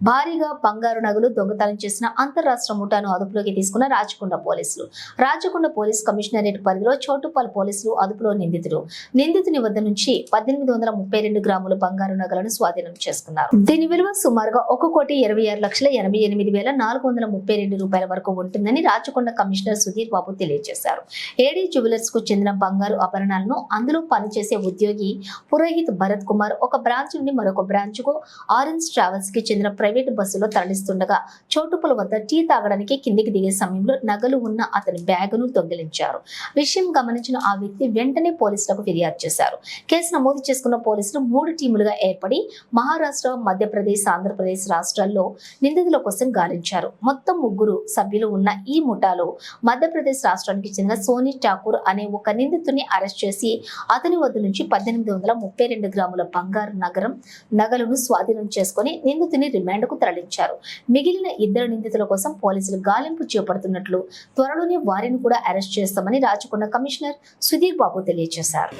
భారీగా బంగారు నగలు దొంగతనం చేసిన అంతర్రాష్ట్ర ముఠాను అదుపులోకి తీసుకున్న రాచకొండ పోలీసులు. రాచకొండ పోలీస్ కమిషనరేట్ పరిధిలో చోటుపల్ పోలీసులు అదుపులో నిందితుని వద్ద నుంచి 1832 గ్రాముల బంగారు నగలను స్వాధీనం చేసుకున్నారు. దీని విలువ సుమారుగా 1,26,88,432 రూపాయల వరకు ఉంటుందని రాచకొండ కమిషనర్ సుధీర్ బాబు తెలియజేశారు. ఏడీ జ్యువెలర్స్ కు చెందిన బంగారు ఆభరణాలను అందులో పనిచేసే ఉద్యోగి పురోహిత్ భరత్ కుమార్ ఒక బ్రాంచ్ నుండి మరొక బ్రాంచ్ కు ఆరెంజ్ ట్రావెల్స్ కి చెందిన ప్రైవేట్ బస్సులో తరలిస్తుండగా చోటుపల్ వద్ద టీ తాగడానికి కిందికి దిగే సమయంలో నగలు ఉన్న అతని బ్యాగును దొంగిలించారు. విషయం గమనించిన ఆ వ్యక్తి వెంటనే పోలీసులకు ఫిర్యాదు చేశారు. కేసు నమోదు చేసుకున్న పోలీసులు 3 టీములుగా ఏర్పడి మహారాష్ట్ర, మధ్యప్రదేశ్, ఆంధ్రప్రదేశ్ రాష్ట్రాల్లో నిందితుల కోసం గాలించారు. మొత్తం 3 సభ్యులు ఉన్న ఈ ముఠాలో మధ్యప్రదేశ్ రాష్ట్రానికి చెందిన సోనీ ఠాకూర్ అనే ఒక నిందితుడిని అరెస్ట్ చేసి అతని వద్ద నుంచి 1832 గ్రాముల బంగారు నగలను స్వాధీనం చేసుకుని నిందితుని రిమాండ్ కు తరలించారు. మిగిలిన 2 నిందితుల కోసం పోలీసులు గాలింపు చేపడుతున్నట్లు, త్వరలోనే వారిని కూడా అరెస్ట్ చేస్తామని రాచకొండ కమిషనర్ సుధీర్ బాబు తెలియజేశారు.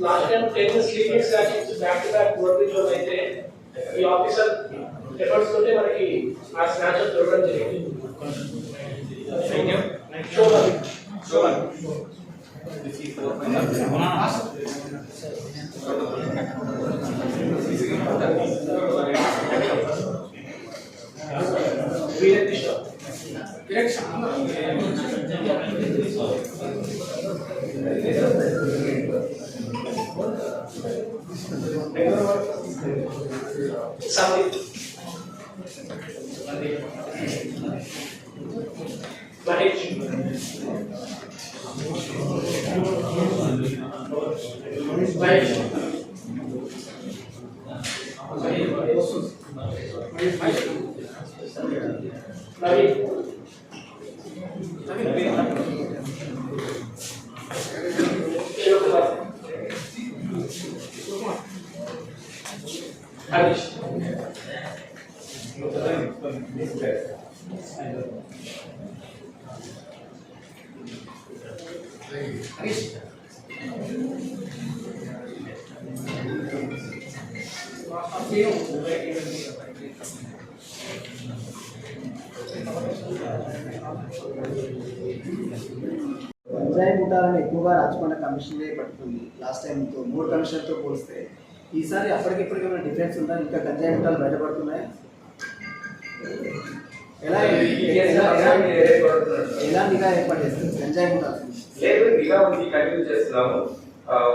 Last time 10 sleeping sessions back to back working on అయితే ఈ ఆఫీసర్ ఎఫర్ట్స్ తోటే మనకి ఆ స్నాచర్ దొరకడం జరిగింది. శోభన్ గంజాయి ముఠాలను ఎక్కువగా రాచకొండ కమిషనరే పట్టుకుంది. లాస్ట్ టైంతో 3 కమిషనర్తో పోలిస్తే ఈసారి అప్పటికిప్పటికి ఏమైనా డిఫరెన్స్ ఉందా? ఇంకా గంజాయి ముఠాలు బయటపడుతున్నాయి? ఎలా నిఘా ఏర్పాటు చేస్తారు గంజాయి ముఠాలు? లేదు, నిఘా ఉంది, కంటిన్యూ చేస్తున్నాము.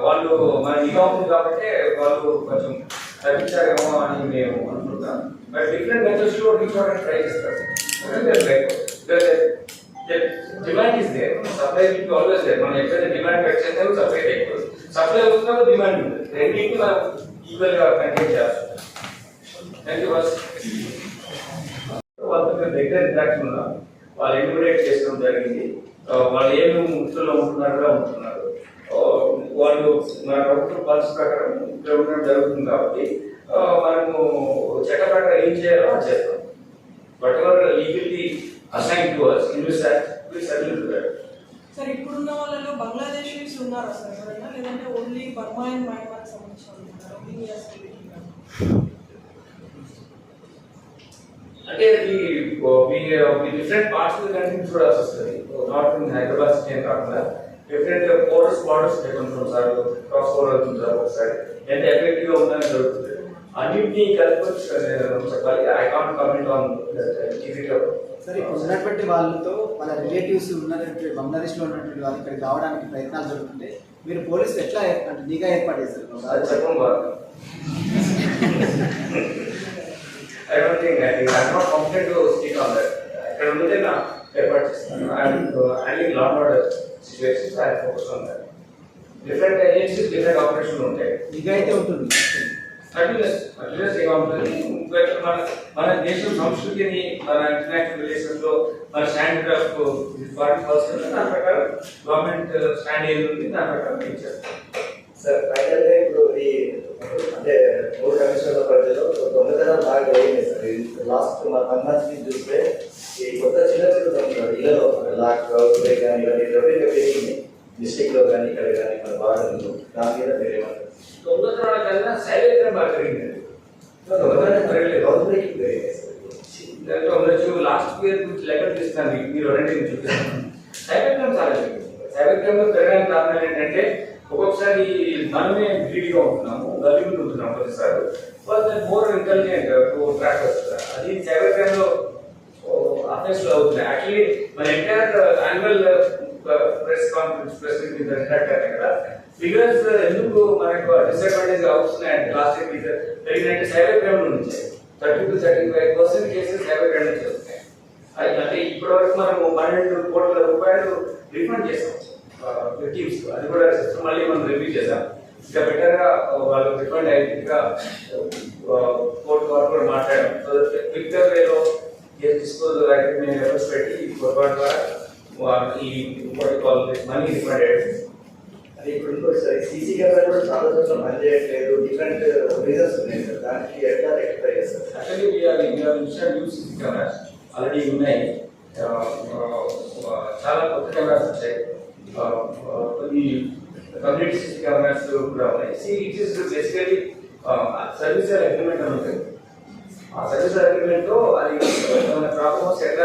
వాళ్ళు మన నిఘా ఉంది కాబట్టి వాళ్ళు కొంచెం తగ్గించారేమో అని మేము అనుకుంటాం. బట్ డిఫరెంట్ మెథడ్స్ లో రీచ్ అవ్వడానికి ట్రై చేస్తారు. Demand is there, supply will be always there. మనం ఎప్పుడైతే డిమాండ్ పెంచేస్తామో సప్లై ఎక్కువ, సప్లై అవుతున్నప్పుడు డిమాండ్ ఉంటుంది, రెండింటిని మనం ఈక్వల్ గా కంటిన్యూ చేస్తాం. Thank you boss. వాళ్ళతో మేము దగ్గర ఇంటరాక్షన్ ఉన్నాం, వాళ్ళు ఎన్యూమరేట్ చేసుకోవడం జరిగింది. వాళ్ళు ఏమేమి వృత్తుల్లో ఉంటున్నారు కూడా ఉంటున్నారు. వాళ్ళు మన ప్రభుత్వం పాలసీ ప్రకారం ఇక్కడ ఉండడం జరుగుతుంది కాబట్టి మనము చట్ట ప్రకారం ఏం చేయాలో అది చేస్తాం. But ever legally assign to us in this act we settle to that. Sir ఇప్పుడున్న వాళ్ళలో బంగ్లాదేశీస్ ఉన్నారా సార్ ఎవరైనా, లేదంటే ఓన్లీ బర్మా అండ్ మయన్మార్కి సంబంధించిన వాళ్ళు ఉన్నారా? అంటే different parts of the country చూడాల్సి వస్తుంది. నాట్ ఇన్ హైదరాబాద్ సిటీ అని కాకుండా డిఫరెంట్ బార్డర్స్ పెట్టుకుంటాం సార్, క్రాస్ ఓవర్ అవుతుంది సార్ ఒకసారి, ఎంత ఎఫెక్టివ్ గా ఉందని జరుగుతుంది. అన్నింటినీ కలుపుకొని చెప్పాలి. ఐ కాంట్ కామెంట్ ఆన్ సరే, ఇప్పుడు ఉన్నటువంటి వాళ్ళతో వాళ్ళ రిలేటివ్స్ ఉన్నటువంటి బంగ్లాదేశ్లో ఉన్నటువంటి వాళ్ళు ఇక్కడికి రావడానికి ప్రయత్నాలు జరుగుతుంటే మీరు పోలీసులు ఎట్లా అంటే నిఘా ఏర్పాటు చేస్తారు? చెప్పం బాగా. I don't think I'm not competent to speak on that. ఇక్కడ ఉన్నదే నా ఏర్పాటు చేస్తాను. handling law and order situations, I focus on that. Different agencies, different operations ఉంటాయి. నిఘా అయితే ఉంటుంది. అట్లీస్ట్ ఏగా ఉంటుంది. మన దేశం సంస్కృతిని, మన ఇంటర్నేషనల్ రిలేషన్స్ లో మన స్టాండర్డ్ ఆఫ్ 40% దాని ప్రకారం గవర్నమెంట్ స్టాండ్ ఏది ఉంది దాని ప్రకారం మేము చేస్తాం. సార్ ఫైనల్ గా ఇప్పుడు ఈ అంటే 3 కమిషనర్ల పరిధిలో దొంగతనాలు బాగా జరిగింది సార్. లాస్ట్ మన మంత్స్ చూస్తే ఈ కొత్త చిన్న దొంగలు ఇళ్ళలో లాక్ కానీ ఇవన్నీ పెరిగింది డిస్ట్రిక్ట్ లో కానీ ఇక్కడ కానీ మన బార్డర్లో. దాని మీద మీరేమంటారు? దొంగతనాల కన్నా సైబర్ క్రైమ్ బాగా పెరిగింది. దొంగతనం పెరగలేదు, గవర్నమెంట్ పెరిగింది సార్. దాంట్లో ఉండొచ్చు. లాస్ట్ ఇయర్ లెక్కలు తీస్తాను మీరు రెండింటిని చూపిస్తాను. సైబర్ క్రైమ్ చాలా పెరిగింది. సైబర్ క్రైమ్ లో పెరగడానికి కారణం ఏంటంటే ఒక్కొక్కసారి మనమే గ్రీడీగా ఉంటున్నాము, గలీగా ఉంటున్నాము. కొన్నిసార్లు వాళ్ళు మోర్ ఇంటెలిజెంట్ ట్రాక్ వస్తారు. అది సైబర్ క్రైమ్ లో అఫెన్స్ లో అవుతుంది. యాక్చువల్లీ మన entire annual press conference press meeting కదా ఫిగర్స్ ఎందుకు మనకు డిసడ్వాంటేజ్ అవుతున్నాయంటే లాస్ట్ ఇయర్ పెరిగినట్టు సైబర్ క్రైమ్ నుంచి 30 to 35% కేసెస్ సైబర్ క్రైమ్ నుంచి వస్తున్నాయి. అంటే ఇప్పటి వరకు మనము 12 కోట్ల రూపాయలు రిఫండ్ చేసాం టీమ్స్. అది కూడా సిస్టమ్ మళ్ళీ మనం రివ్యూ చేసాం. ఇంకా బెటర్ గా వాళ్ళు రిఫండ్ అయ్యేట్టుగా కోర్టు వారు కూడా మాట్లాడాం. సో క్విక్ వేలో డిస్పోజ్ మేము ఎఫర్ట్స్ పెట్టి పొరపాటు ద్వారా ఈ మనీ రిఫండ్ అయ్యాడు. అది ఇప్పుడు ఇంకోటి సార్, సీసీ కెమెరా కూడా చాలా చోట్ల పనిచేయట్లేదు, డిఫరెంట్ రీజన్స్ ఉన్నాయి సార్. దానికి ఎట్లా రెక్టిఫై చేస్తారు? యాక్చువల్లీ న్యూస్ కెమెరాస్ ఆల్రెడీ ఉన్నాయి. చాలా కొత్త కెమెరాస్ వచ్చాయి. కొన్ని కమ్యూనిటీ సీసీ కెమెరాస్ కూడా ఉన్నాయి. It is basically service agreement అని ఉంటుంది. ఆ సర్వీస్ అగ్రిమెంట్ లో అది ప్రాబ్లమ్స్ ఎట్లా